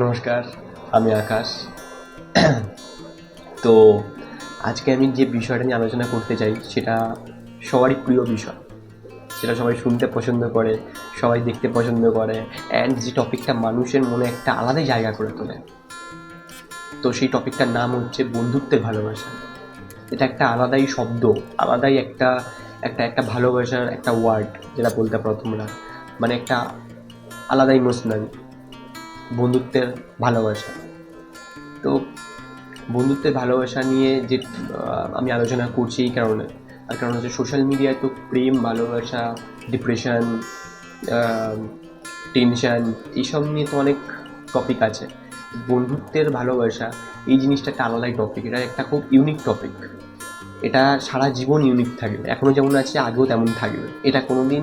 নমস্কার, আমি আকাশ। তো আজকে আমি যে বিষয়টা নিয়ে আলোচনা করতে চাই সেটা সবারই প্রিয় বিষয়। সেটা সবাই শুনতে পছন্দ করে, সবাই দেখতে পছন্দ করে, অ্যান্ড যে টপিকটা মানুষের মনে একটা আলাদাই জায়গা করে তোলে। তো সেই টপিকটার নাম হচ্ছে বন্ধুত্বের ভালোবাসা। এটা একটা আলাদাই শব্দ, আলাদাই একটা একটা একটা ভালোবাসার একটা ওয়ার্ড, যেটা বলতে পারো তোমরা। মানে একটা আলাদা ইমোশনাল বন্ধুত্বের ভালোবাসা। তো বন্ধুত্বের ভালোবাসা নিয়ে যে আমি আলোচনা করছি এই কারণে, তার কারণ হচ্ছে সোশ্যাল মিডিয়ায় তো প্রেম, ভালোবাসা, ডিপ্রেশন, টেনশন, এইসব নিয়ে তো অনেক টপিক আছে। বন্ধুত্বের ভালোবাসা এই জিনিসটা একটা আলাদাই টপিক, এটা একটা খুব ইউনিক টপিক। এটা সারা জীবন ইউনিক থাকবে, এখনও যেমন আছে আগেও তেমন থাকবে। এটা কোনো দিন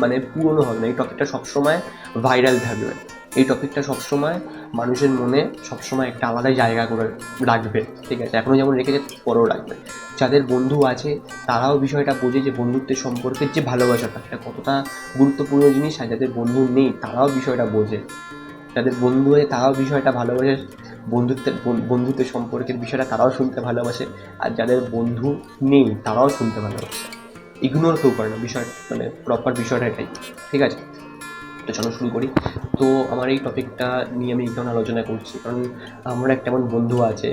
মানে পুরনো হবে না, এই টপিকটা সবসময় ভাইরাল থাকবে। এই টপিকটা সবসময় মানুষের মনে সবসময় একটা আলাদাই জায়গা করে রাখবে, ঠিক আছে? এখনও যেমন রেখেছে পরেও রাখবে। যাদের বন্ধু আছে তারাও বিষয়টা বোঝে যে বন্ধুত্বের সম্পর্কের যে ভালোবাসাটা এটা কতটা গুরুত্বপূর্ণ জিনিস, আর যাদের বন্ধু নেই তারাও বিষয়টা বোঝে। যাদের বন্ধু হয়ে তারাও বিষয়টা ভালোবাসে, বন্ধুত্বের সম্পর্কের বিষয়টা তারাও শুনতে ভালোবাসে। আর যাদের বন্ধু নেই তারাও শুনতে ভালোবাসে, ইগনোর কেউ করে না বিষয়, মানে প্রপার বিষয়টা এটাই, ঠিক আছে? তো চলো শুরু করি। তো আমার এই টপিকটা নিয়ে আমি এই কারণে আলোচনা করছি কারণ আমার একটা এমন বন্ধু আছে।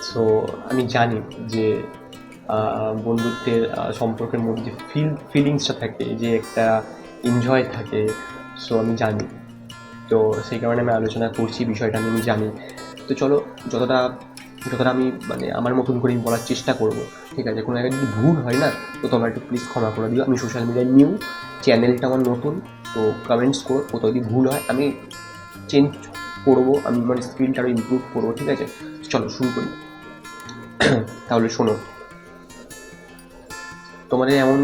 সো আমি জানি যে বন্ধুত্বের সম্পর্কের মধ্যে যে ফিলিংসটা থাকে, যে একটা এনজয় থাকে, সো আমি জানি। তো সেই কারণে আমি আলোচনা করছি বিষয়টা নিয়ে, আমি জানি। তো চলো, যতটা যতটা আমি মানে আমার মতন করে আমি বলার চেষ্টা করব, ঠিক আছে? কোনো জায়গায় যদি ভুল হয় না, তো তোমরা একটু প্লিজ ক্ষমা করে দিও। আমি সোশ্যাল মিডিয়ায় নিউ, চ্যানেলটা আমার নতুন। তো কমেন্টস করো, কোথাও যদি ভুল হয় আমি চেঞ্জ করবো, আমি মানে স্ক্রিনটা আরও ইমপ্রুভ করবো, ঠিক আছে? চলো শুরু করি। তাহলে শোনো, তোমাদের এমন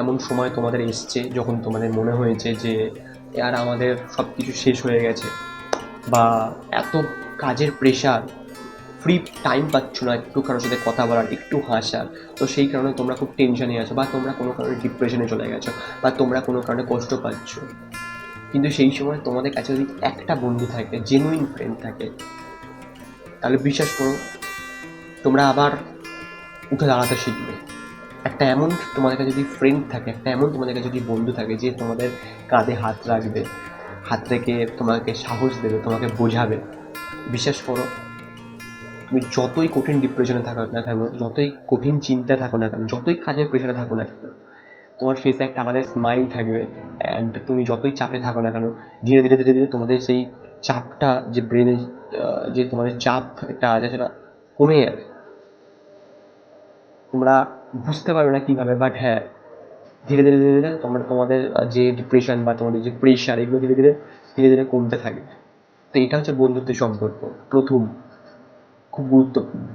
এমন সময় তোমাদের এসছে যখন তোমাদের মনে হয়েছে যে আর আমাদের সব কিছু শেষ হয়ে গেছে, বা এত কাজের প্রেশার, ফ্রি টাইম পাচ্ছ না একটু কারোর সাথে কথা বলার, একটু হাসার। তো সেই কারণে তোমরা খুব টেনশনে আছো, বা তোমরা কোনো কারণে ডিপ্রেশনে চলে গেছো, বা তোমরা কোনো কারণে কষ্ট পাচ্ছ। কিন্তু সেই সময় তোমাদের কাছে যদি একটা বন্ধু থাকে, জেনুইন ফ্রেন্ড থাকে, তাহলে বিশ্বাস করো তোমরা আবার উঠে দাঁড়াতে শিখবে। একটা এমন তোমাদের কাছে যদি ফ্রেন্ড থাকে, একটা এমন তোমাদের কাছে যদি বন্ধু থাকে যে তোমাদের কাঁধে হাত রাখবে, হাত রেখে তোমাকে সাহস দেবে, তোমাকে বোঝাবে, বিশ্বাস করো তুমি যতই কঠিন ডিপ্রেশনে থাকো না কেন, যতই কঠিন চিন্তায় থাকো না কেন, যতই কাজের প্রেশারে থাকো না কেন, তোমার ফেসে একটা আমাদের স্মাইল থাকবে। অ্যান্ড তুমি যতই চাপে থাকো না কেন, ধীরে ধীরে ধীরে ধীরে তোমাদের সেই চাপটা, যে ব্রেনে যে তোমাদের চাপ একটা আছে, সেটা কমে যাবে। তোমরা বুঝতে পারবে না কীভাবে, বাট হ্যাঁ, ধীরে ধীরে ধীরে ধীরে তোমরা তোমাদের যে ডিপ্রেশন বা তোমাদের যে প্রেশার, এগুলো ধীরে ধীরে ধীরে ধীরে কমতে থাকবে। তো এটা হচ্ছে বন্ধুত্বের সম্পর্ক, প্রথম, খুব গুরুত্বপূর্ণ।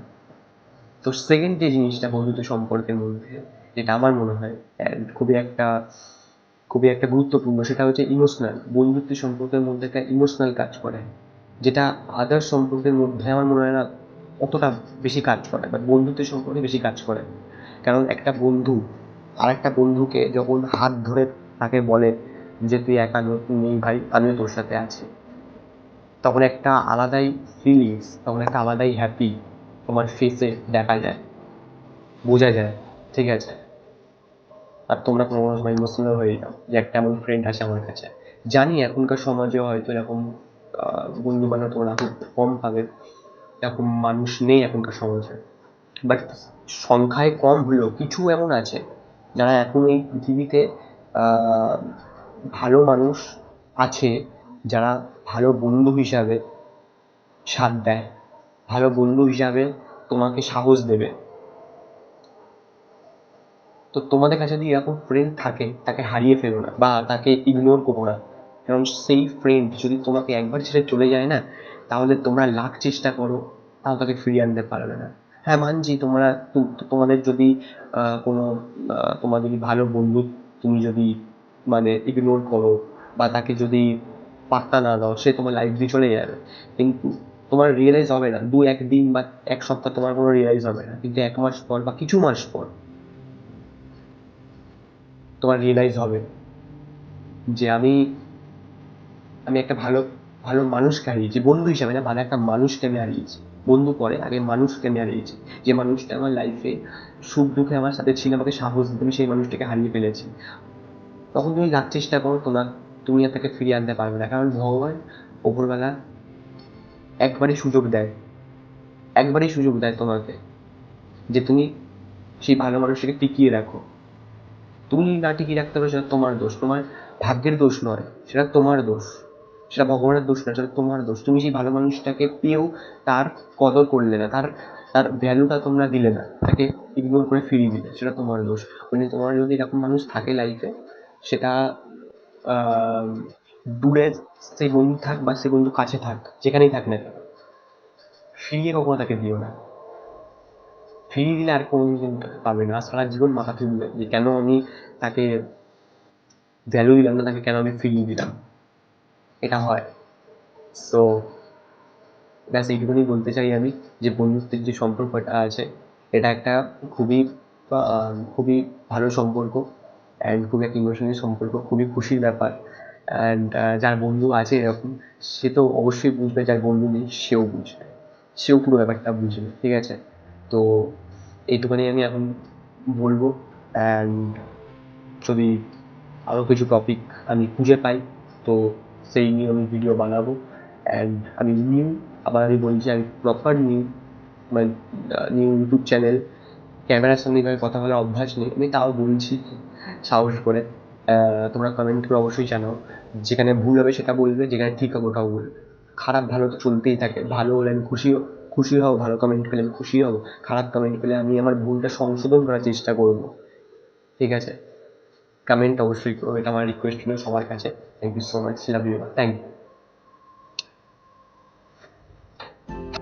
তো সেকেন্ড যে জিনিসটা বন্ধুত্ব সম্পর্কের মধ্যে, যেটা আমার মনে হয় খুবই একটা গুরুত্বপূর্ণ, সেটা হচ্ছে ইমোশনাল। বন্ধুত্বের সম্পর্কের মধ্যে একটা ইমোশনাল কাজ করে, যেটা আদার সম্পর্কের মধ্যে আমার মনে হয় না অতটা বেশি কাজ করে, বাট বন্ধুত্বের সম্পর্কে বেশি কাজ করে। কারণ একটা বন্ধু আরেকটা বন্ধুকে যখন হাত ধরে তাকে বলে যে তুই একা নেই ভাই, আমিও তোর সাথে আছি, তখন একটা আলাদাই ফিলিংস, তখন একটা আলাদাই হ্যাপি তোমার ফেসে দেখা যায়, বোঝা যায়, ঠিক আছে? আর তোমরা কোনো কোনো সময় ইমোশনাল হয়ে যাও যে একটা এমন ফ্রেন্ড আছে আমার কাছে। জানি এখনকার সমাজে হয়তো এরকম বন্ধু বান্ধব তোমরা খুব কম পাবে, এরকম মানুষ নেই এখনকার সমাজে, বাট সংখ্যায় কম হলেও কিছু এমন আছে যারা এখন এই পৃথিবীতে আহ, ভালো মানুষ আছে, যারা ভালো বন্ধু হিসাবে সাথ দেয়, ভালো বন্ধু হিসাবে তোমাকে সাহস দেবে। তো তোমাদের কাছে যদি এরকম ফ্রেন্ড থাকে, তাকে হারিয়ে ফেলো না বা তাকে ইগনোর করো না। কারণ সেই ফ্রেন্ড যদি তোমাকে একবার ছেড়ে চলে যায় না, তাহলে তোমরা লাখ চেষ্টা করো, তাও তাকে ফিরিয়ে আনতে পারবে না। হ্যাঁ মানছি, তোমাদের যদি কোনো তোমার যদি ভালো বন্ধু তুমি যদি মানে ইগনোর করো, বা তাকে যদি পাত্তা না দাও, সে তোমার লাইফ দিয়ে চলে যাবে। কিন্তু তোমার রিয়েলাইজ হবে না, দু একদিন বা এক সপ্তাহ তোমার কোনো রিয়েলাইজ হবে না, কিন্তু এক মাস পর বা কিছু মাস পর তোমার রিয়েলাইজ হবে যে আমি আমি একটা ভালো ভালো মানুষকে হারিয়েছি, বন্ধু হিসাবে না, ভালো একটা মানুষকে আমি হারিয়েছি। বন্ধু পরে, আগে মানুষকে আমি হারিয়েছি। যে মানুষটা আমার লাইফে সুখ দুঃখে আমার সাথে ছিল, আমাকে সাহস দিত, আমি সেই মানুষটাকে হারিয়ে ফেলেছি। তখন তুমি লাখ চেষ্টা করো, তুমি আর তাকে ফিরিয়ে আনতে পারবে না, কারণ ভগবান, ওপরবেলা একবারই সুযোগ দেয়, একবারই সুযোগ দেয় তোমাকে, যে তুমি সেই ভালো মানুষটাকে টিকিয়ে রাখো। তুমি না টিকিয়ে রাখতে পারো সেটা তোমার দোষ, তোমার ভাগ্যের দোষ নয়, সেটা তোমার দোষ, সেটা ভগবানের দোষ নয়, সেটা তোমার দোষ। তুমি সেই ভালো মানুষটাকে পেয়েও তার কদর করলে না, তার তার ভ্যালুটা তোমরা দিলে না, তাকে ইগনোর করে ফিরিয়ে দিলে, সেটা তোমার দোষ। মানে তোমার যদি এরকম মানুষ থাকে লাইফে, সেটা আহ, দূরে সেই বন্ধু থাক বা সেই বন্ধু কাছে থাক, যেখানেই থাক না কেন, ফিরিয়ে কখনো তাকে দিও না। ফিরিয়ে দিলে আর কোনোদিন পাবে না, সারা জীবন মাথা ফিরবে যে কেন আমি তাকে ভ্যালু দিলাম না, তাকে কেন আমি ফিরিয়ে দিলাম। এটা হয়। সো ব্যাস এইটুকুনি বলতে চাই আমি, যে বন্ধুত্বের যে সম্পর্কটা আছে, এটা একটা খুবই খুবই ভালো সম্পর্ক, অ্যান্ড খুবই একটা ইমোশনাল সম্পর্ক, খুবই খুশির ব্যাপার। অ্যান্ড যার বন্ধু আছে এরকম, সে তো অবশ্যই বুঝবে, যার বন্ধু নেই সেও বুঝবে, সেও পুরো ব্যাপারটা বুঝবে, ঠিক আছে? তো এইটুখানি আমি এখন বলবো। অ্যান্ড যদি আরও কিছু টপিক আমি খুঁজে পাই, তো সেই নিয়ে আমি ভিডিও বানাবো। অ্যান্ড আমি নিউ, আবার আমি বলছি, আমি প্রপার নিউ, মানে নিউ ইউটিউব চ্যানেল, ক্যামেরার সামনে এভাবে কথা বলার অভ্যাস নেই, আমি তাও বলছি সাহস করে। তোমরা কমেন্ট করে অবশ্যই জানাও, যেখানে ভুল হবে সেটা বলবে, যেখানে ঠিক হবে ওটাও বলবে। খারাপ ভালো তো চলতেই থাকে, ভালো হলে আমি খুশি হব, ভালো কমেন্ট পেলে আমি খুশি হব, খারাপ কমেন্ট পেলে আমি আমার ভুলটা সংশোধন করার চেষ্টা করব, ঠিক আছে? কমেন্ট অবশ্যই করো, এটা আমার রিকোয়েস্ট ছিল সবার কাছে। Thank you so much, love you, thank you.